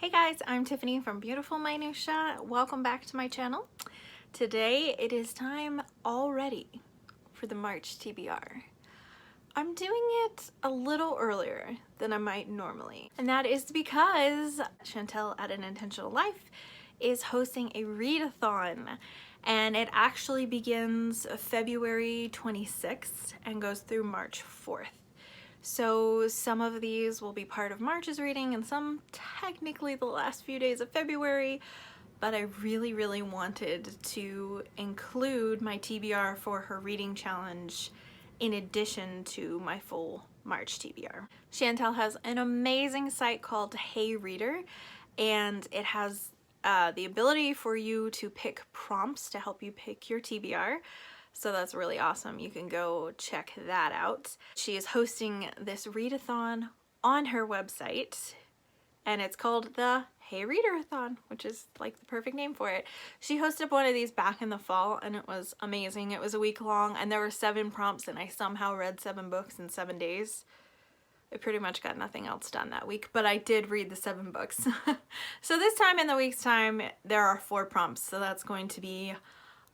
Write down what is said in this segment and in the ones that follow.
Hey guys, I'm Tiffany from Beautiful Minutia. Welcome back to my channel. Today it is time already for the March TBR. I'm doing it a little earlier than I might normally, and that is because Chantel at An Intentional Life is hosting a readathon, and it actually begins February 26th and goes through March 4th. So some of these will be part of March's reading and some technically the last few days of February, but I really wanted to include my TBR for her reading challenge in addition to my full March TBR. Chantel has an amazing site called Hey Reader, and it has the ability for you to pick prompts to help you pick your TBR. So that's really awesome. You can go check that out. She is hosting this readathon on her website, and it's called the Hey Readerathon, which is like the perfect name for it. She hosted one of these back in the fall, and it was amazing. It was a week long, and there were 7 prompts, and I somehow read 7 books in 7 days. I pretty much got nothing else done that week, but I did read the 7 books. So this time in the week's time, there are 4 prompts, so that's going to be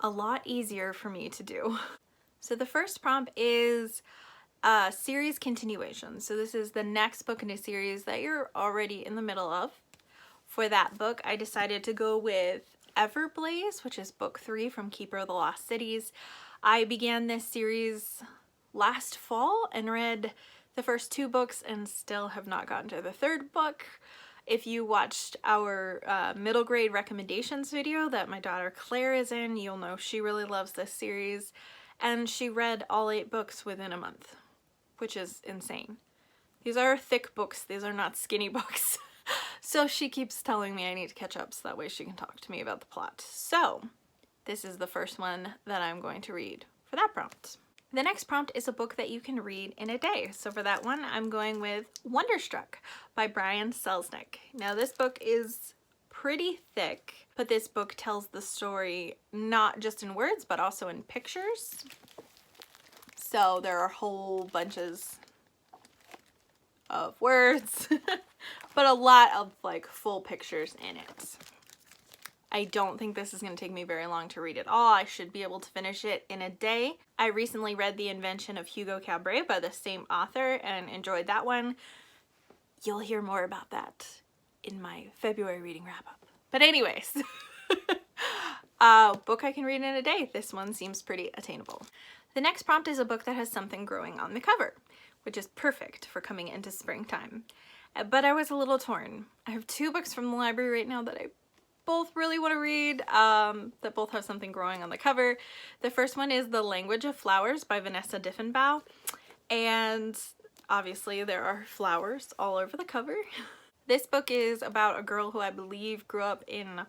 a lot easier for me to do. So the first prompt is a series continuation. So this is the next book in a series that you're already in the middle of. For that book, I decided to go with Everblaze, which is book 3 from Keeper of the Lost Cities. I began this series last fall and read the first 2 books and still have not gotten to the 3rd book. If you watched our middle grade recommendations video that my daughter Claire is in, you'll know she really loves this series, and she read all 8 books within a month, which is insane. These are thick books, these are not skinny books. So she keeps telling me I need to catch up so that way she can talk to me about the plot. So this is the first one that I'm going to read for that prompt. The next prompt is a book that you can read in a day. So for that one, I'm going with Wonderstruck by Brian Selznick. Now this book is pretty thick, but this book tells the story not just in words, but also in pictures. So there are whole bunches of words, but a lot of like full pictures in it. I don't think this is going to take me very long to read it all. I should be able to finish it in a day. I recently read The Invention of Hugo Cabret by the same author and enjoyed that one. You'll hear more about that in my February reading wrap-up. But anyways, book I can read in a day. This one seems pretty attainable. The next prompt is a book that has something growing on the cover, which is perfect for coming into springtime. But I was a little torn. I have 2 books from the library right now that I both really want to read, that both have something growing on the cover. The first one is The Language of Flowers by Vanessa Diffenbaugh, and obviously there are flowers all over the cover. This book is about a girl who I believe grew up in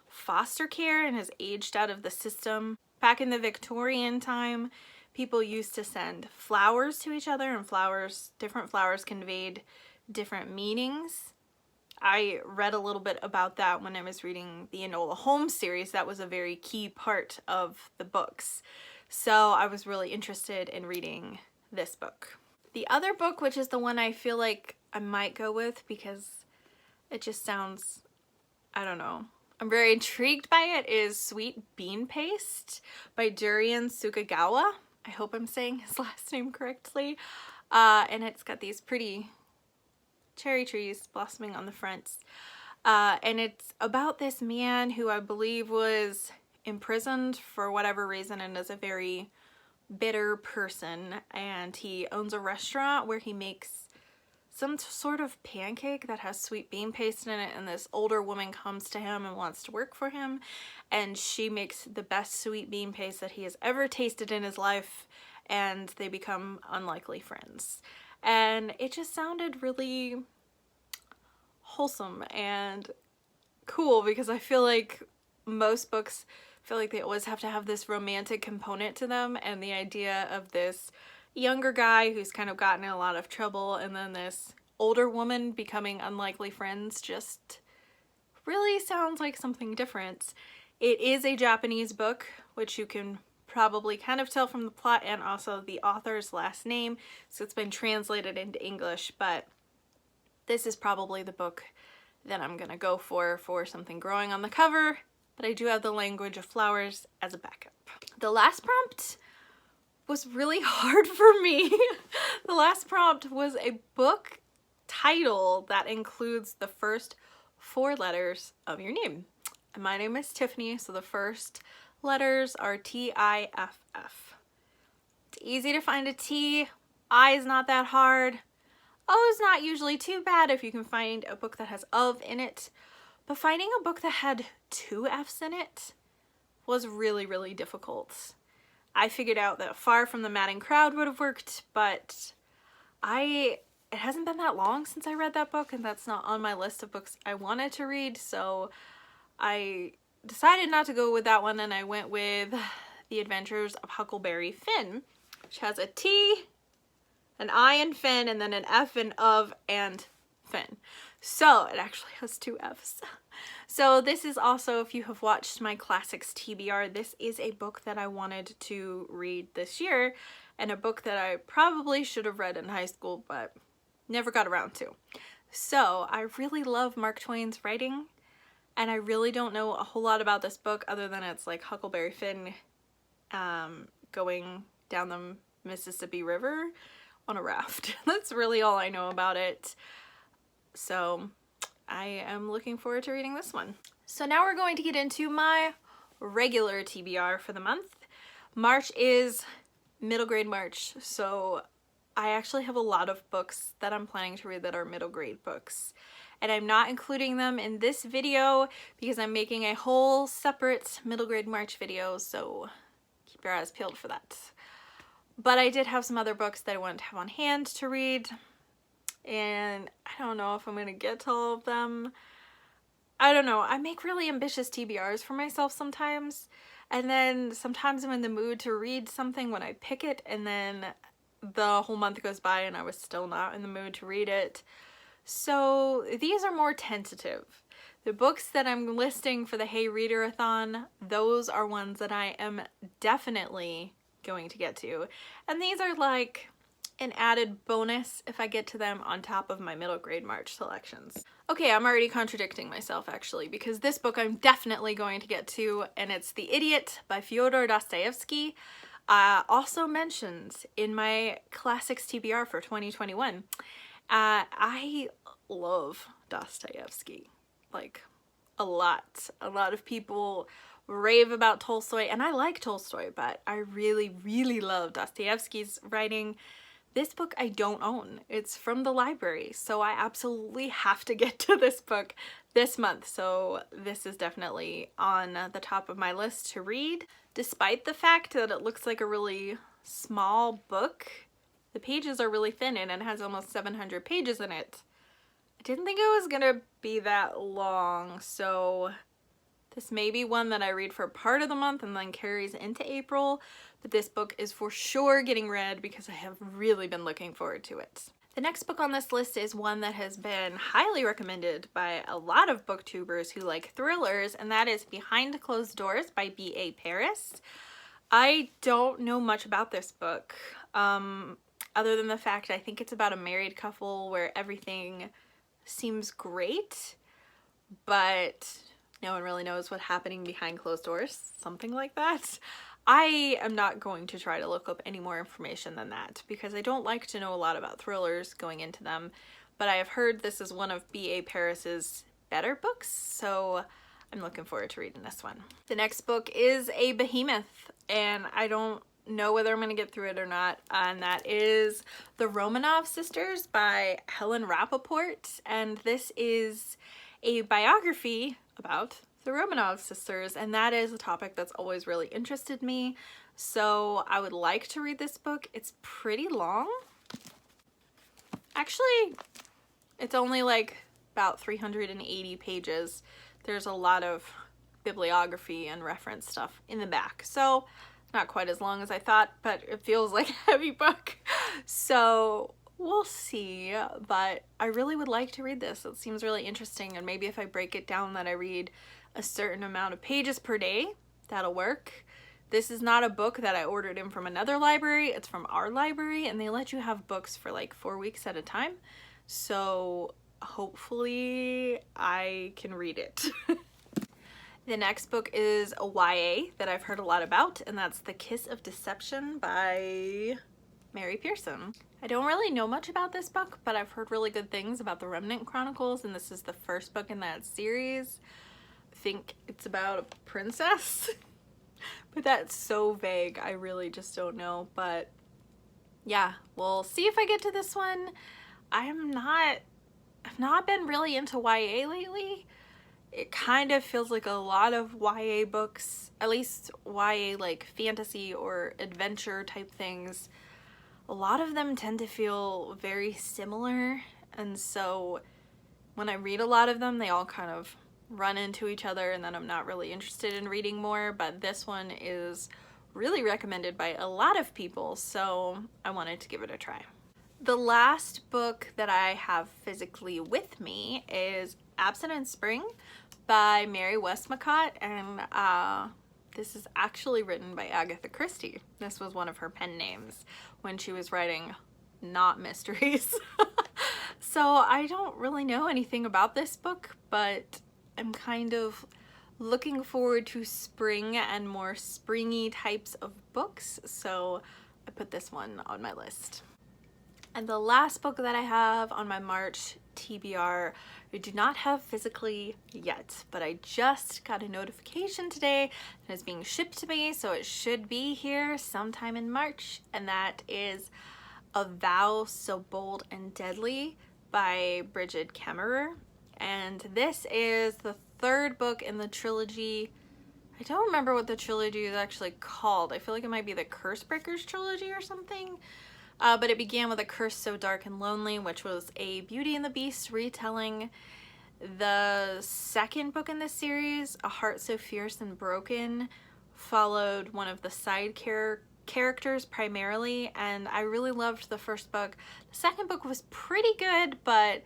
foster care and has aged out of the system. Back in the Victorian time, people used to send flowers to each other, and different flowers conveyed different meanings. I read a little bit about that when I was reading the Enola Holmes series. That was a very key part of the books. So I was really interested in reading this book. The other book, which is the one I feel like I might go with because it just sounds, I don't know, I'm very intrigued by it, is Sweet Bean Paste by Durian Sukagawa. I hope I'm saying his last name correctly. And it's got these pretty cherry trees blossoming on the fronts. And it's about this man who I believe was imprisoned for whatever reason and is a very bitter person. And he owns a restaurant where he makes some sort of pancake that has sweet bean paste in it, and this older woman comes to him and wants to work for him, and she makes the best sweet bean paste that he has ever tasted in his life, and they become unlikely friends. And it just sounded really wholesome and cool, because I feel like most books feel like they always have to have this romantic component to them, and the idea of this younger guy who's kind of gotten in a lot of trouble and then this older woman becoming unlikely friends just really sounds like something different. It is a Japanese book, which you can probably kind of tell from the plot and also the author's last name, so it's been translated into English, but this is probably the book than I'm gonna go for something growing on the cover, but I do have the language of flowers as a backup. The last prompt was really hard for me. The last prompt was a book title that includes the first 4 letters of your name. And my name is Tiffany, so the first letters are T-I-F-F. It's easy to find a T. I is not that hard. O is not usually too bad if you can find a book that has of in it. But finding a book that had 2 F's in it was really, really difficult. I figured out that Far from the Madding Crowd would have worked, but it hasn't been that long since I read that book, and that's not on my list of books I wanted to read, so I decided not to go with that one, and I went with The Adventures of Huckleberry Finn, which has a T, an I in Finn, and then an F in of and Finn. So it actually has 2 F's. So this is also, if you have watched my Classics TBR, this is a book that I wanted to read this year, and a book that I probably should have read in high school, but never got around to. So I really love Mark Twain's writing, and I really don't know a whole lot about this book other than it's like Huckleberry Finn going down the Mississippi River on a raft. That's really all I know about it. So I am looking forward to reading this one. So now we're going to get into my regular TBR for the month. March is middle grade March, so I actually have a lot of books that I'm planning to read that are middle grade books. And I'm not including them in this video because I'm making a whole separate middle grade March video, so keep your eyes peeled for that. But I did have some other books that I wanted to have on hand to read, and I don't know if I'm going to get to all of them. I don't know. I make really ambitious TBRs for myself sometimes, and then sometimes I'm in the mood to read something when I pick it, and then the whole month goes by and I was still not in the mood to read it. So these are more tentative. The books that I'm listing for the Hey Readerathon, those are ones that I am definitely going to get to. And these are like an added bonus if I get to them on top of my middle grade March selections. Okay, I'm already contradicting myself actually, because this book I'm definitely going to get to, and it's The Idiot by Fyodor Dostoevsky, also mentioned in my Classics TBR for 2021. I love Dostoevsky, like a lot. A lot of people rave about Tolstoy, and I like Tolstoy, but I really, really love Dostoevsky's writing. This book I don't own. It's from the library, so I absolutely have to get to this book this month. So this is definitely on the top of my list to read. Despite the fact that it looks like a really small book, the pages are really thin and it has almost 700 pages in it. I didn't think it was gonna be that long, so this may be one that I read for part of the month and then carries into April, but this book is for sure getting read because I have really been looking forward to it. The next book on this list is one that has been highly recommended by a lot of booktubers who like thrillers, and that is Behind Closed Doors by B.A. Paris. I don't know much about this book, other than the fact I think it's about a married couple where everything seems great, but no one really knows what's happening behind closed doors, something like that. I am not going to try to look up any more information than that because I don't like to know a lot about thrillers going into them, but I have heard this is one of B.A. Paris's better books, so I'm looking forward to reading this one. The next book is a behemoth, and I don't know whether I'm going to get through it or not, and that is The Romanov Sisters by Helen Rappaport, and this is a biography about the Romanov sisters, and that is a topic that's always really interested me, so I would like to read this book. It's pretty long. Actually, it's only like about 380 pages. There's a lot of bibliography and reference stuff in the back, so not quite as long as I thought, but it feels like a heavy book, so we'll see. But I really would like to read this. It seems really interesting, and maybe if I break it down that I read a certain amount of pages per day, that'll work. This is not a book that I ordered in from another library. It's from our library, and they let you have books for like 4 weeks at a time. So hopefully I can read it. The next book is a YA that I've heard a lot about, and that's The Kiss of Deception by Mary Pearson. I don't really know much about this book, but I've heard really good things about the Remnant Chronicles, and this is the first book in that series. I think it's about a princess, but that's so vague. I really just don't know, but yeah, we'll see if I get to this one. I've not been really into YA lately. It kind of feels like a lot of YA books, at least YA like fantasy or adventure type things, a lot of them tend to feel very similar, and so when I read a lot of them, they all kind of run into each other, and then I'm not really interested in reading more. But this one is really recommended by a lot of people, so I wanted to give it a try. The last book that I have physically with me is Abstinent Spring by Mary Westmacott, and this is actually written by Agatha Christie. This was one of her pen names when she was writing not mysteries. So I don't really know anything about this book, but I'm kind of looking forward to spring and more springy types of books, so I put this one on my list. And the last book that I have on my March TBR, I do not have physically yet, but I just got a notification today that it's being shipped to me, so it should be here sometime in March, and that is A Vow So Bold and Deadly by Bridget Kemmerer. And this is the third book in the trilogy. I don't remember what the trilogy is actually called. I feel like it might be the Cursebreakers trilogy or something. But it began with A Curse So Dark and Lonely, which was a Beauty and the Beast retelling. The second book in this series, A Heart So Fierce and Broken, followed one of the side characters primarily, and I really loved the first book. The second book was pretty good, but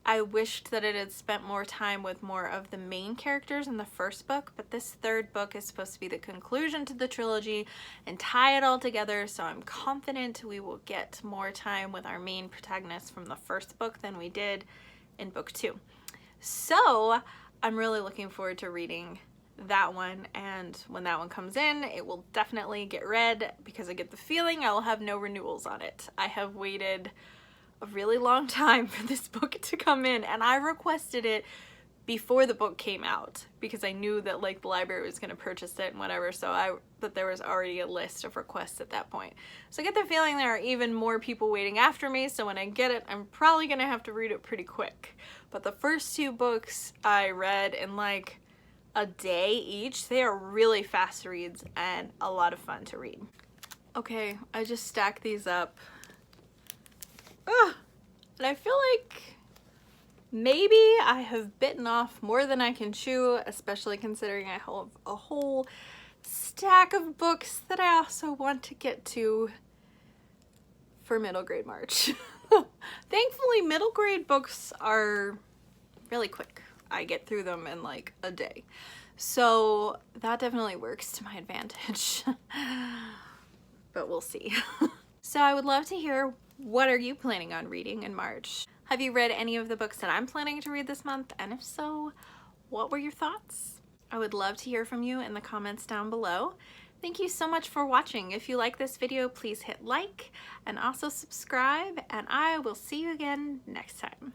I wished that it had spent more time with more of the main characters in the first book, but this third book is supposed to be the conclusion to the trilogy and tie it all together, so I'm confident we will get more time with our main protagonist from the first book than we did in book 2. So I'm really looking forward to reading that one, and when that one comes in, it will definitely get read because I get the feeling I will have no renewals on it. I have waited a really long time for this book to come in, and I requested it before the book came out because I knew that like the library was going to purchase it and whatever, so but there was already a list of requests at that point. So I get the feeling there are even more people waiting after me, so when I get it, I'm probably going to have to read it pretty quick. But the first 2 books I read in like a day each. They are really fast reads and a lot of fun to read. Okay, I just stacked these up. Ugh. And I feel like maybe I have bitten off more than I can chew, especially considering I have a whole stack of books that I also want to get to for middle grade March. Thankfully, middle grade books are really quick. I get through them in like a day. So that definitely works to my advantage. But we'll see. So I would love to hear, what are you planning on reading in March? Have you read any of the books that I'm planning to read this month? And if so, what were your thoughts? I would love to hear from you in the comments down below. Thank you so much for watching. If you like this video, please hit like and also subscribe, and I will see you again next time.